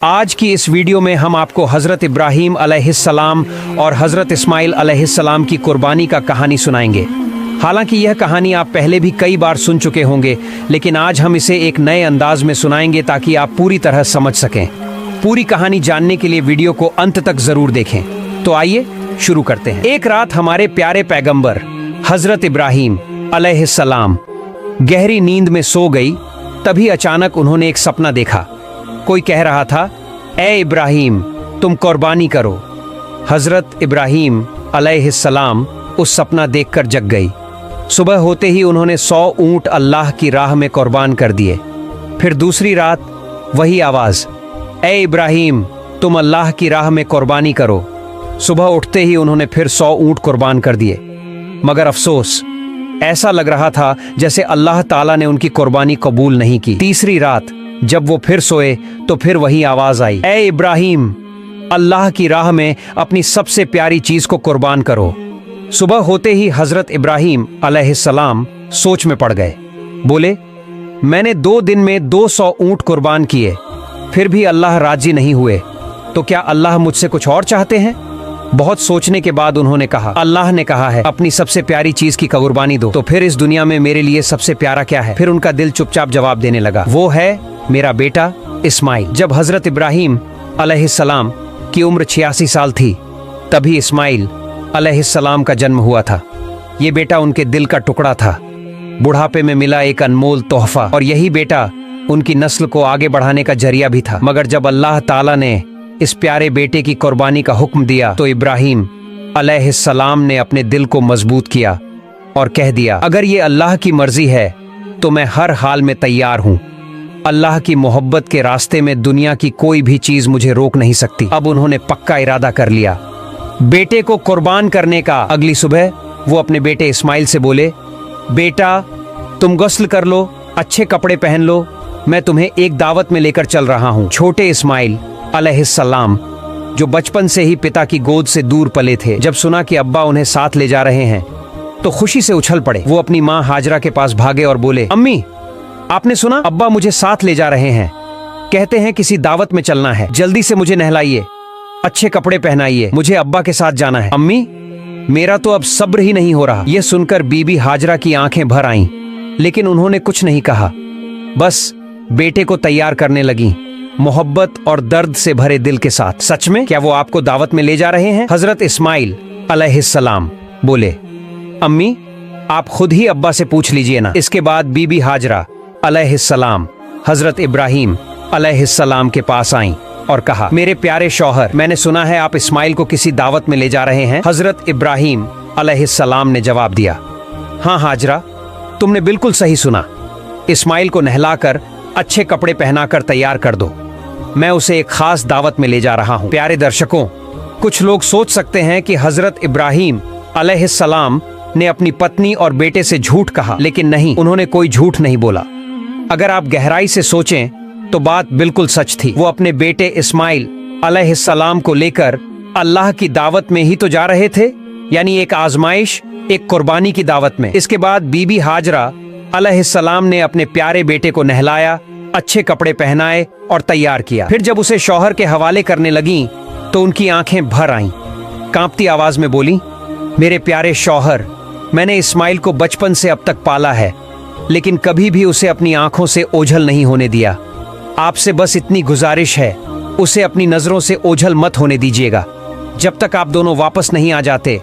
आज की इस वीडियो में हम आपको हज़रत इब्राहीम अलैहिस्सलाम और हज़रत इस्माइल अलैहिस्सलाम की कुर्बानी का कहानी सुनाएंगे। हालांकि यह कहानी आप पहले भी कई बार सुन चुके होंगे, लेकिन आज हम इसे एक नए अंदाज में सुनाएंगे ताकि आप पूरी तरह समझ सकें। पूरी कहानी जानने के लिए वीडियो को अंत तक ज़रूर देखें। तो आइए शुरू करते हैं। एक रात हमारे प्यारे पैगंबर हज़रत इब्राहीम अलैहिस्सलाम गहरी नींद में सो गई। तभी अचानक उन्होंने एक सपना देखा। कोई कह रहा था, ए इब्राहीम, तुम कुर्बानी करो। हज़रत इब्राहीम अलैहिस्सलाम उस सपना देखकर जग गई। सुबह होते ही उन्होंने 100 ऊंट अल्लाह की राह में कुर्बान कर दिए। फिर दूसरी रात वही आवाज़, ए इब्राहीम, तुम अल्लाह की राह में कुर्बानी करो। सुबह उठते ही उन्होंने फिर 100 ऊंट कुर्बान कर दिए। मगर अफसोस, ऐसा लग रहा था जैसे अल्लाह ताला ने उनकी कुर्बानी कबूल नहीं की। तीसरी रात जब वो फिर सोए तो फिर वही आवाज आई, ए इब्राहीम, अल्लाह की राह में अपनी सबसे प्यारी चीज को कुर्बान करो। सुबह होते ही हजरत इब्राहीम अलैहिस्सलाम सोच में पड़ गए। बोले, मैंने 2 दिन में 200 ऊंट कुर्बान किए, फिर भी अल्लाह राजी नहीं हुए, तो क्या अल्लाह मुझसे कुछ और चाहते हैं? बहुत सोचने के बाद उन्होंने कहा, अल्लाह ने कहा है अपनी सबसे प्यारी चीज की कुर्बानी दो, तो फिर इस दुनिया में मेरे लिए सबसे प्यारा क्या है? फिर उनका दिल चुपचाप जवाब देने लगा, वो है मेरा बेटा इस्माइल। जब हजरत इब्राहीम अलैहिस्सलाम की उम्र 86 साल थी, तभी इस्माइल अलैहिस्सलाम का जन्म हुआ था। ये बेटा उनके दिल का टुकड़ा था, बुढ़ापे में मिला एक अनमोल तोहफा, और यही बेटा उनकी नस्ल को आगे बढ़ाने का जरिया भी था। मगर जब अल्लाह ताला ने इस प्यारे बेटे की कुर्बानी का हुक्म दिया तो इब्राहीम अलैहिस्सलाम ने अपने दिल को मजबूत किया और कह दिया, अगर ये अल्लाह की मर्जी है तो मैं हर हाल में तैयार हूँ। अल्लाह की मोहब्बत के रास्ते में दुनिया की कोई भी चीज मुझे रोक नहीं सकती। अब उन्होंने पक्का इरादा कर लिया बेटे को कुर्बान करने का। अगली सुबह वो अपने बेटे इस्माइल से बोले, बेटा, तुम गुस्ल कर लो, अच्छे कपड़े पहन लो, मैं तुम्हें एक दावत में लेकर चल रहा हूँ। छोटे इस्माइल अलैहिस्सलाम, जो बचपन से ही पिता की गोद से दूर पले थे, जब सुना कि अब्बा उन्हें साथ ले जा रहे हैं तो खुशी से उछल पड़े। वो अपनी माँ हाजरा के पास भागे और बोले, अम्मी, आपने सुना? अब्बा मुझे साथ ले जा रहे हैं, कहते हैं किसी दावत में चलना है, जल्दी से मुझे नहलाइए, अच्छे कपड़े पहनाइए, मुझे अब्बा के साथ जाना है। अम्मी, मेरा तो अब सब्र ही नहीं हो रहा। यह सुनकर बीबी हाजरा की आंखें भर आईं, लेकिन उन्होंने कुछ नहीं कहा, बस बेटे को तैयार करने लगी, मोहब्बत और दर्द से भरे दिल के साथ। सच में क्या वो आपको दावत में ले जा रहे हैं? हजरत इस्माइल अलैहिस्सलाम बोले, अम्मी, आप खुद ही अब्बा से पूछ लीजिए ना। इसके बाद बीबी हाजरा अलैहिस्सलाम हजरत इब्राहीम अलैहिस्सलाम के पास आईं और कहा, मेरे प्यारे शौहर, मैंने सुना है आप इस्माइल को किसी दावत में ले जा रहे हैं। हजरत इब्राहीम अलैहिस्सलाम ने जवाब दिया, हाँ हाजरा, तुमने बिल्कुल सही सुना। इस्माइल को नहलाकर अच्छे कपड़े पहनाकर तैयार कर दो, मैं उसे एक खास दावत में ले जा रहा हूँ। प्यारे दर्शकों, कुछ लोग सोच सकते हैं कि हजरत इब्राहीम अलैहिस्सलाम ने अपनी पत्नी और बेटे से झूठ कहा, लेकिन नहीं, उन्होंने कोई झूठ नहीं बोला। अगर आप गहराई से सोचें तो बात बिल्कुल सच थी। वो अपने बेटे इस्माइल अलैहिस्सलाम को लेकर अल्लाह की दावत में ही तो जा रहे थे, यानी एक आजमाइश, एक कुर्बानी की दावत में। इसके बाद बीबी हाजरा अलैहिस्सलाम ने अपने प्यारे बेटे को नहलाया, अच्छे कपड़े पहनाए और तैयार किया। फिर जब उसे शौहर के हवाले करने लगीं तो उनकी आंखें भर आईं। कांपती आवाज में बोली, मेरे प्यारे शौहर, मैंने इस्माइल को बचपन से अब तक पाला है, लेकिन कभी भी उसे अपनी आंखों से ओझल नहीं होने दिया। आपसे बस इतनी गुजारिश है, उसे अपनी नजरों से ओझल मत होने दीजिएगा। जब तक आप दोनों वापस नहीं आ जाते,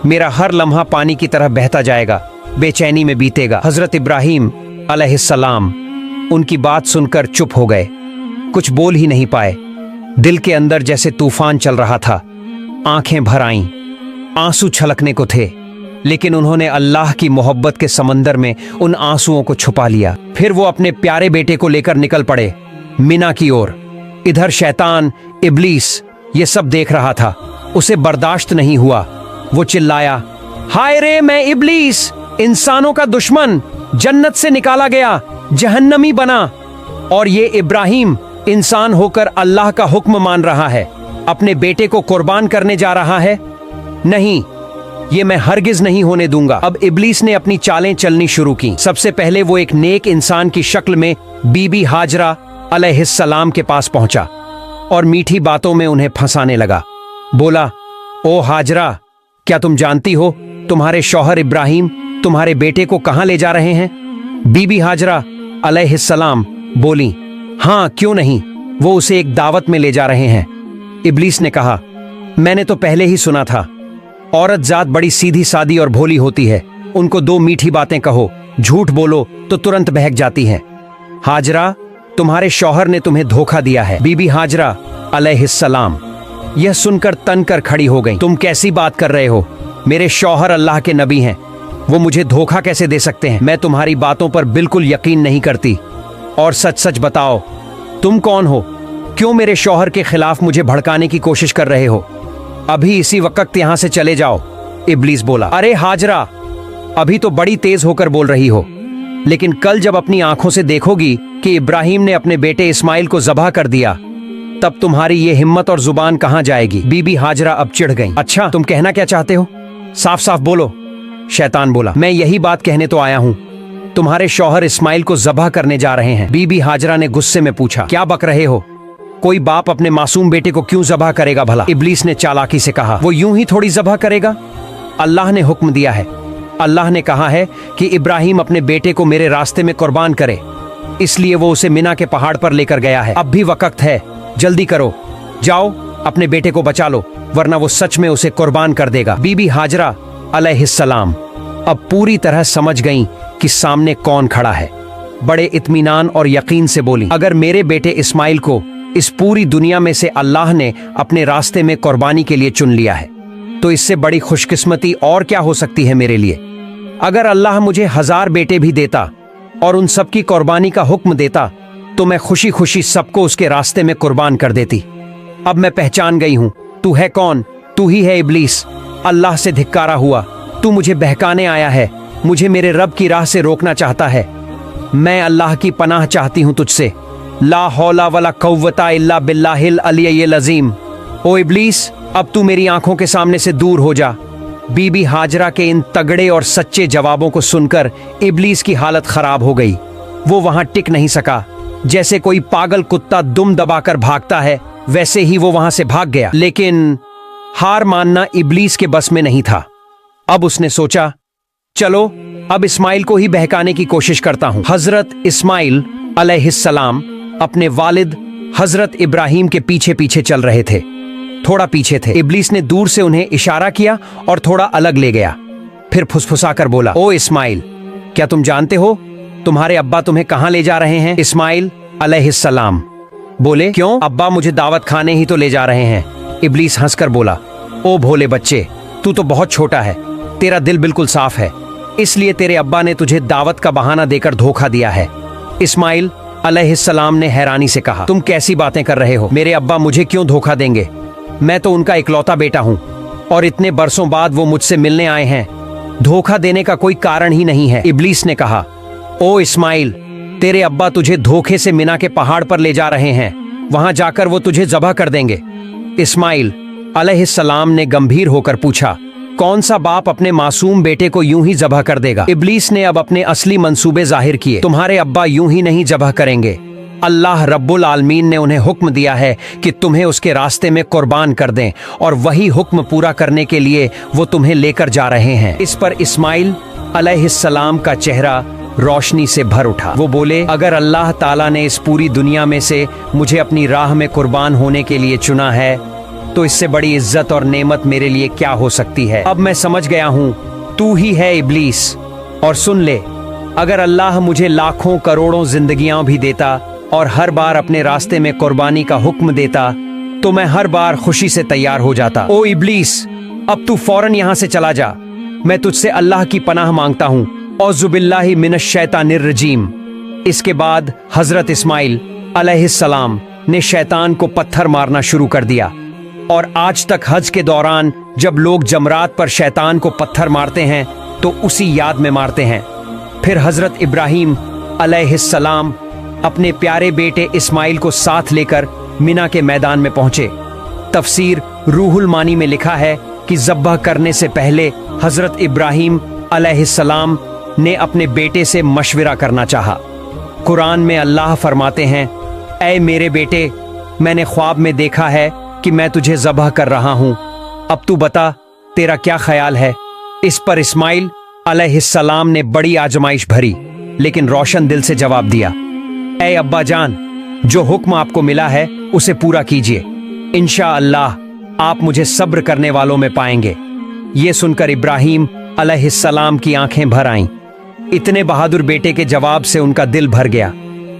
मेरा हर लम्हा पानी की तरह बहता जाएगा, बेचैनी में बीतेगा। हजरत इब्राहीम अलैहिस्सलाम उनकी बात सुनकर चुप हो गए, कुछ बोल ही नहीं पाए। दिल के अंदर जैसे तूफान चल रहा था, आंखें भर आईं, आंसू छलकने को थे, लेकिन उन्होंने अल्लाह की मोहब्बत के समंदर में उन आंसुओं को छुपा लिया। फिर वो अपने प्यारे बेटे को लेकर निकल पड़े मिना की ओर। इधर शैतान इब्लीस ये सब देख रहा था, उसे बर्दाश्त नहीं हुआ। वो चिल्लाया, हाय रे, मैं इब्लीस, इंसानों का दुश्मन, जन्नत से निकाला गया, जहन्नमी बना, और ये इब्राहीम इंसान होकर अल्लाह का हुक्म मान रहा है, अपने बेटे को कुर्बान करने जा रहा है। नहीं, ये मैं हरगिज नहीं होने दूंगा। अब इब्लीस ने अपनी चालें चलनी शुरू की। सबसे पहले वो एक नेक इंसान की शक्ल में बीबी हाजरा अलैहिस्सलाम के पास पहुंचा और मीठी बातों में उन्हें फंसाने लगा। बोला, ओ हाजरा, क्या तुम जानती हो तुम्हारे शौहर इब्राहिम तुम्हारे बेटे को कहां ले जा रहे हैं? बीबी हाजरा अलैहिस्सलाम बोली, हाँ क्यों नहीं, वो उसे एक दावत में ले जा रहे हैं। इब्लीस ने कहा, मैंने तो पहले ही सुना था, औरत जात बड़ी सीधी सादी और भोली होती है, उनको दो मीठी बातें कहो, झूठ बोलो तो तुरंत बहक जाती हैं। हाजरा, तुम्हारे शौहर ने तुम्हें धोखा दिया है। बीबी हाजरा अलैहिस्सलाम यह सुनकर तन कर खड़ी हो गई। तुम कैसी बात कर रहे हो? मेरे शौहर अल्लाह के नबी हैं, वो मुझे धोखा कैसे दे सकते हैं? मैं तुम्हारी बातों पर बिल्कुल यकीन नहीं करती। और सच सच बताओ, तुम कौन हो? क्यों मेरे शौहर के खिलाफ मुझे भड़काने की कोशिश कर रहे हो? अभी इसी वक्त यहां से चले जाओ। इब्लीस बोला, अरे हाजरा, अभी तो बड़ी तेज होकर बोल रही हो, लेकिन कल जब अपनी आंखों से देखोगी कि इब्राहिम ने अपने बेटे इस्माइल को ज़बह कर दिया, तब तुम्हारी ये हिम्मत और जुबान कहां जाएगी? बीबी हाजरा अब चिढ़ गई। अच्छा, तुम कहना क्या चाहते हो? साफ साफ बोलो। शैतान बोला, मैं यही बात कहने तो आया हूं, तुम्हारे शौहर इस्माइल को ज़बह करने जा रहे हैं। बीबी हाजरा ने गुस्से में पूछा, क्या बक रहे हो? कोई बाप अपने मासूम बेटे को क्यों ज़बह करेगा भला? इब्लीस ने चालाकी से कहा, वो यूं ही थोड़ी ज़बह करेगा, अल्लाह ने हुक्म दिया है। अल्लाह ने कहा है कि इब्राहिम अपने बेटे को मेरे रास्ते में कुर्बान करे, इसलिए वो उसे मिना के पहाड़ पर लेकर गया है। अब भी वक्त है, जल्दी करो, जाओ अपने बेटे को बचा लो, वरना वो सच में उसे कुर्बान कर देगा। बीबी हाजरा अलैहिस्सलाम अब पूरी तरह समझ गईं कि सामने कौन खड़ा है। बड़े इत्मीनान और यकीन से बोली, अगर मेरे बेटे इस्माइल को इस पूरी दुनिया में से अल्लाह ने अपने रास्ते में कुर्बानी के लिए चुन लिया है, तो इससे बड़ी खुशकिस्मती और क्या हो सकती है मेरे लिए। अगर अल्लाह मुझे 1000 बेटे भी देता और उन सब की कुर्बानी का हुक्म देता, तो मैं खुशी खुशी सबको उसके रास्ते में कुर्बान कर देती। अब मैं पहचान गई हूं, तू है कौन? तू ही है इब्लीस, अल्लाह से धिक्कारा हुआ। तू मुझे बहकाने आया है, मुझे मेरे रब की राह से रोकना चाहता है। मैं अल्लाह की पनाह चाहती हूं तुझसे। ला हौला वला कव्वता इल्ला बिल्लाहिल अलिय्यिल अज़ीम। ओ इब्लीस, अब तू मेरी आंखों के सामने से दूर हो जा। बीबी हाजरा के इन तगड़े और सच्चे जवाबों को सुनकर इब्लीस की हालत खराब हो गई। वो वहां टिक नहीं सका। जैसे कोई पागल कुत्ता दुम दबाकर भागता है, वैसे ही वो वहां से भाग गया। लेकिन हार मानना इब्लीस के बस में नहीं था। अब उसने सोचा, चलो अब इस्माइल को ही बहकाने की कोशिश करता हूं। हजरत इस्माइल अलैहिस्सलाम अपने वालिद हजरत इब्राहिम के पीछे पीछे चल रहे थे। थोड़ा पीछे थे। इब्लीस ने दूर से उन्हें इशारा किया और थोड़ा अलग ले गया। फिर फुसफुसाकर बोला, ओ इस्माइल, क्या तुम जानते हो तुम्हारे अब्बा तुम्हें कहां ले जा रहे हैं? इस्माइल अलैहिस्सलाम बोले, क्यों? अब्बा मुझे दावत खाने ही तो ले जा रहे हैं। इब्लीस हंसकर बोला, ओ भोले बच्चे, तू तो बहुत छोटा है, तेरा दिल बिल्कुल साफ है, इसलिए तेरे अब्बा ने तुझे दावत का बहाना देकर धोखा दिया है। इस्माइल अलैहिस्सलाम ने हैरानी से कहा, तुम कैसी बातें कर रहे हो? मेरे अब्बा मुझे क्यों धोखा देंगे? मैं तो उनका इकलौता बेटा हूँ और इतने बरसों बाद वो मुझसे मिलने आए हैं। धोखा देने का कोई कारण ही नहीं है। इब्लीस ने कहा, ओ इस्माइल, तेरे अब्बा तुझे धोखे से मिना के पहाड़ पर ले जा रहे हैं, वहां जाकर वो तुझे ज़बह कर देंगे। इस्माइल अलैहिस्सलाम ने गंभीर होकर पूछा, कौन सा बाप अपने मासूम बेटे को यूं ही ज़बह कर देगा? इब्लीस ने अब अपने असली मंसूबे जाहिर किए। तुम्हारे अब्बा यूं ही नहीं ज़बह करेंगे। अल्लाह रब्बुल आलमीन ने उन्हें हुक्म दिया है कि तुम्हें उसके रास्ते में कुर्बान कर दें, और वही हुक्म पूरा करने के लिए वो तुम्हें लेकर जा रहे हैं। इस पर इस्माइल अलैहिस्सलाम का चेहरा रोशनी से भर उठा। वो बोले, अगर अल्लाह ताला ने इस पूरी दुनिया में से मुझे अपनी राह में कुर्बान होने के लिए चुना है, तो इससे बड़ी इज्जत और नेमत मेरे लिए क्या हो सकती है। अब मैं समझ गया हूँ, तू ही है इब्लीस। और सुन ले, अगर अल्लाह मुझे लाखों करोड़ों जिंदगियां भी देता और हर बार अपने रास्ते में कुर्बानी का हुक्म देता, तो मैं हर बार खुशी से तैयार हो जाता। ओ इब्लीस, अब तू फौरन यहाँ से चला जा। मैं तुझसे अल्लाह की पनाह मांगता हूँ। औज़ुबिल्लाहि मिनश शैतानिर रजीम। इसके बाद हजरत इस्माइल अलैहिस्सलाम ने शैतान को पत्थर मारना शुरू कर दिया, और आज तक हज के दौरान जब लोग जमरात पर शैतान को पत्थर मारते हैं तो उसी याद में मारते हैं। फिर हजरत इब्राहिम अलैहिस्सलाम अपने प्यारे बेटे इस्माइल को साथ लेकर मिना के मैदान में पहुंचे। तफसीर रूहुल मानी में लिखा है कि ज़ब्ह करने से पहले हजरत इब्राहिम अलैहिस्सलाम ने अपने बेटे से मशविरा करना चाहा। कुरान में अल्लाह फरमाते हैं, ऐ मेरे बेटे, मैंने ख्वाब में देखा है कि मैं तुझे ज़बह कर रहा हूँ। अब तू बता, तेरा क्या ख्याल है? इस पर इस्माइल अलैहिस्सलाम ने बड़ी आजमाइश भरी लेकिन रोशन दिल से जवाब दिया, ऐ अब्बा जान, जो हुक्म आपको मिला है उसे पूरा कीजिए। इंशाअल्लाह आप मुझे सब्र करने वालों में पाएंगे। ये सुनकर इब्राहीम अलैहिस्सलाम की आंखें भर आईं। इतने बहादुर बेटे के जवाब से उनका दिल भर गया।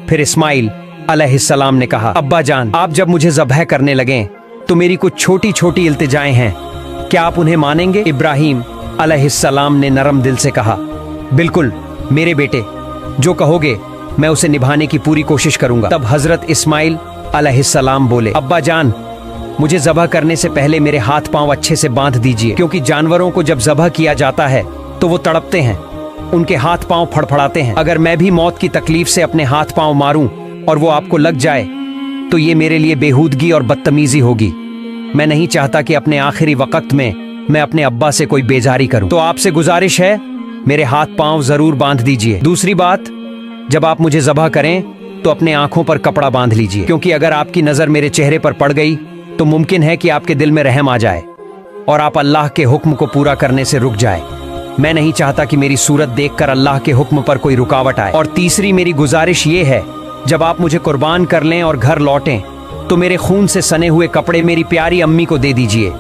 फिर इस्माइल अलैहिस्सलाम ने कहा, अब्बा जान, आप जब मुझे ज़बह करने लगें तो मेरी कुछ छोटी छोटी इल्तिजाएं हैं, क्या आप उन्हें मानेंगे? इब्राहीम अलैहिस्सलाम ने नरम दिल से कहा, बिल्कुल मेरे बेटे, जो कहोगे मैं उसे निभाने की पूरी कोशिश करूंगा। तब हजरत इस्माइल अलैहिस्सलाम बोले, अब्बा जान, मुझे ज़बह करने से पहले मेरे हाथ पांव अच्छे से बांध दीजिए, क्योंकि जानवरों को जब ज़बह किया जाता है तो वो तड़पते हैं, उनके हाथ पांव फड़फड़ाते हैं। अगर मैं भी मौत की तकलीफ से अपने हाथ पांव मारूं और वो आपको लग जाए तो ये मेरे लिए बेहूदगी और बदतमीजी होगी। मैं नहीं चाहता कि अपने आखिरी वक्त में मैं अपने अब्बा से कोई बेजारी करूं। तो आपसे गुजारिश है, मेरे हाथ पांव जरूर बांध दीजिए। दूसरी बात, जब आप मुझे ज़बह करें तो अपने आंखों पर कपड़ा बांध लीजिए, क्योंकि अगर आपकी नजर मेरे चेहरे पर पड़ गई तो मुमकिन है कि आपके दिल में रहम आ जाए और आप अल्लाह के हुक्म को पूरा करने से रुक जाए। मैं नहीं चाहता कि मेरी सूरत देखकर अल्लाह के हुक्म पर कोई रुकावट आए। और तीसरी मेरी गुजारिश ये है, जब आप मुझे कुर्बान कर लें और घर लौटें तो मेरे खून से सने हुए कपड़े मेरी प्यारी अम्मी को दे दीजिए।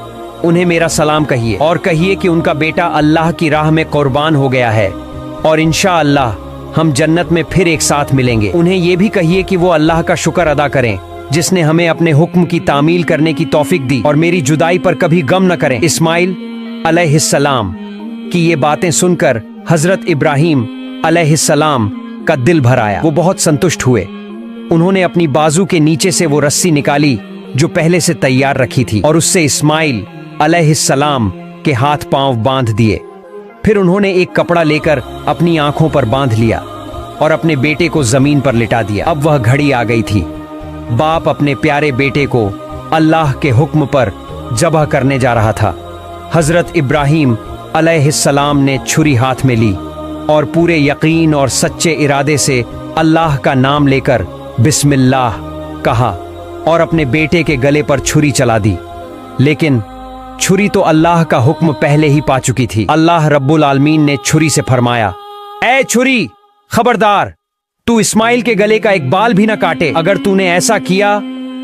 उन्हें मेरा सलाम कहिए और कहिए कि उनका बेटा अल्लाह की राह में कुर्बान हो गया है और इंशाअल्लाह हम जन्नत में फिर एक साथ मिलेंगे। उन्हें ये भी कहिए कि वो अल्लाह का शुक्र अदा करें जिसने हमें अपने हुक्म की तामील करने की तौफीक दी और मेरी जुदाई पर कभी गम न करें। इस्माइल अलैहिस्सलाम की ये बातें सुनकर हजरत इब्राहीम अलैहिस्सलाम का दिल भर आया। वो बहुत संतुष्ट हुए। उन्होंने अपनी बाजू के नीचे से वो रस्सी निकाली जो पहले से तैयार रखी थी और उससे इस्माइल अलैहिस्सलाम के हाथ पांव बांध दिए। फिर उन्होंने एक कपड़ा लेकर अपनी आंखों पर बांध लिया और अपने बेटे को जमीन पर लिटा दिया। अब वह घड़ी आ गई थी। बाप अपने प्यारे बेटे को अल्लाह के हुक्म पर ज़बह करने जा रहा था। हजरत इब्राहीम अलैहिस्सलाम ने छुरी हाथ में ली और पूरे यकीन और सच्चे इरादे से अल्लाह का नाम लेकर बिस्मिल्लाह कहा और अपने बेटे के गले पर छुरी चला दी। लेकिन छुरी तो अल्लाह का हुक्म पहले ही पा चुकी थी। अल्लाह रब्बुल आलमीन ने छुरी से फरमाया, ऐ छुरी, खबरदार, तू इस्माइल के गले का एक बाल भी न काटे। अगर तूने ऐसा किया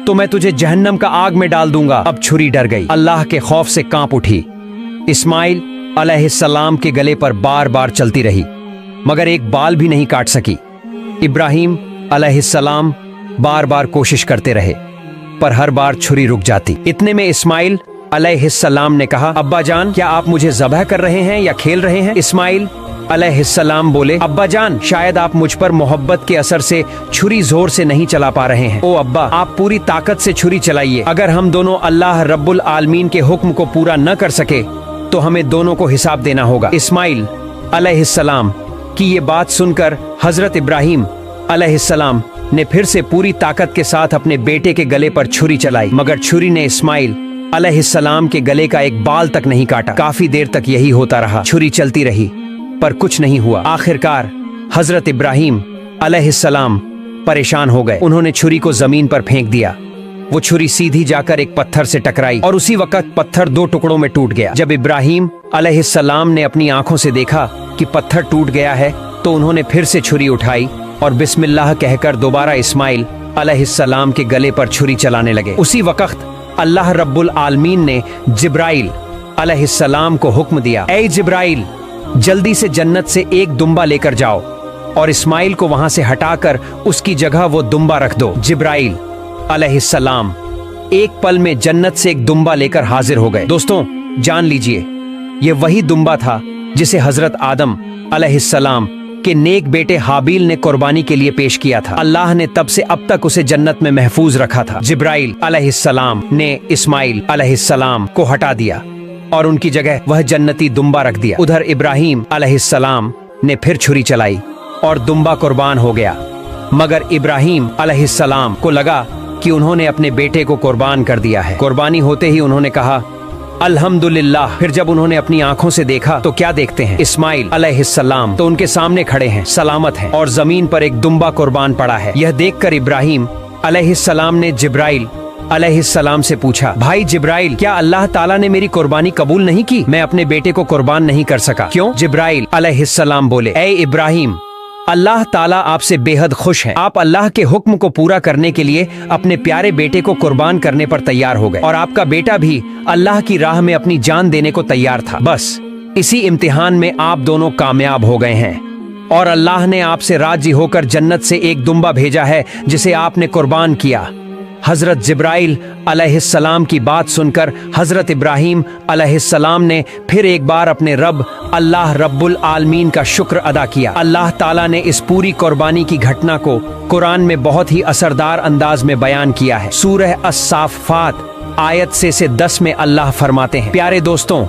तो मैं तुझे जहन्नम का आग में डाल दूंगा। अब छुरी डर गई, अल्लाह के खौफ से कांप उठी। इस्माइल अलैहिस्सलाम के गले पर बार बार चलती रही मगर एक बाल भी नहीं काट सकी। इब्राहीम अलैहिस्सलाम बार बार कोशिश करते रहे पर हर बार छुरी रुक जाती। इतने में इस्माइल अलैहिस्सलाम ने कहा, अब्बा जान, क्या आप मुझे ज़बह कर रहे हैं या खेल रहे हैं? इस्माइल अलैहिस्सलाम बोले, अब्बा जान, शायद आप मुझ पर मोहब्बत के असर से छुरी जोर से नहीं चला पा रहे हैं। ओ अब्बा, आप पूरी ताकत से छुरी चलाइए। अगर हम दोनों अल्लाह रब्बुल आलमीन के हुक्म को पूरा न कर सके तो हमें दोनों को हिसाब देना होगा। इस्माइल अलैहिस्सलाम की ये बात सुनकर हजरत इब्राहीम अलैहिस्सलाम ने फिर से पूरी ताकत के साथ अपने बेटे के गले पर छुरी चलाई मगर छुरी ने इस्माइल अलैहिस्सलाम के गले का एक बाल तक नहीं काटा। काफी देर तक यही होता रहा। छुरी चलती रही पर कुछ नहीं हुआ। आखिरकार हजरत इब्राहीम अलैहिस्सलाम परेशान हो गए। उन्होंने छुरी को जमीन पर फेंक दिया। वो छुरी सीधी जाकर एक पत्थर से टकराई और उसी वक्त पत्थर दो टुकड़ों में टूट गया। जब इब्राहीम अलैहिस्सलाम ने अपनी आंखों से देखा कि पत्थर टूट गया है तो उन्होंने फिर से छुरी उठाई और बिस्मिल्लाह कहकर दोबारा इस्माइल अलैहिस्सलाम के गले पर छुरी चलाने लगे। उसी वक्त अल्लाह रब्बुल आलमीन ने जिब्राइल अलैहिस्सलाम को हुक्म दिया, ऐ जिब्राइल, जल्दी से जन्नत से एक दुम्बा लेकर जाओ और इस्माइल को वहां से हटाकर उसकी जगह वो दुम्बा रख दो। जिब्राइल अलैहिस्सलाम एक पल में जन्नत से एक दुम्बा लेकर हाजिर हो गए। दोस्तों, जान लीजिए, ये वही दुम्बा था जिसे हजरत आदम अलैहिस्सलाम के नेक बेटे हाबील ने कुर्बानी के लिए पेश किया था। अल्लाह ने तब से अब तक उसे जन्नत में महफूज रखा था। जिब्राइल अलैहिस्सलाम ने इस्माइल अलैहिस्सलाम को हटा दिया और उनकी जगह वह जन्नती दुम्बा रख दिया। उधर इब्राहीम अलैहिस्सलाम ने फिर छुरी चलाई और दुम्बा कुर्बान हो गया मगर इब्राहीम अलैहिस्सलाम को लगा कि उन्होंने अपने बेटे को कुर्बान कर दिया है। कुर्बानी होते ही उन्होंने कहा, अल्हम्दुलिल्लाह। फिर जब उन्होंने अपनी आंखों से देखा तो क्या देखते हैं, इस्माइल अलैहिस्सलाम तो उनके सामने खड़े हैं, सलामत हैं और जमीन पर एक दुम्बा कुर्बान पड़ा है। यह देखकर इब्राहीम अलैहिस्सलाम ने जिब्राइल अलैहिस्सलाम से पूछा, भाई जिब्राइल, क्या अल्लाह ताला ने मेरी कुर्बानी कबूल नहीं की? मैं अपने बेटे को कुर्बान नहीं कर सका। क्यों? जिब्राइल अलैहिस्सलाम बोले, ए इब्राहिम, अल्लाह ताला आपसे बेहद खुश है। आप अल्लाह के हुक्म को पूरा करने के लिए अपने प्यारे बेटे को कुर्बान करने पर तैयार हो गए और आपका बेटा भी अल्लाह की राह में अपनी जान देने को तैयार था। बस इसी इम्तिहान में आप दोनों कामयाब हो गए हैं और अल्लाह ने आपसे राजी होकर जन्नत से एक दुम्बा भेजा है जिसे आपने कुर्बान किया। हजरत जिब्राइल अलैहिस्सलाम की बात सुनकर हजरत इब्राहिम अलैहिस्सलाम ने फिर एक बार अपने रब अल्लाह रब्बुल आलमीन का शुक्र अदा किया। अल्लाह ताला ने इस पूरी कुर्बानी की घटना को कुरान में बहुत ही असरदार अंदाज में बयान किया है। सूरह अस-साफ़ात आयत से 10 में अल्लाह फरमाते हैं, प्यारे दोस्तों,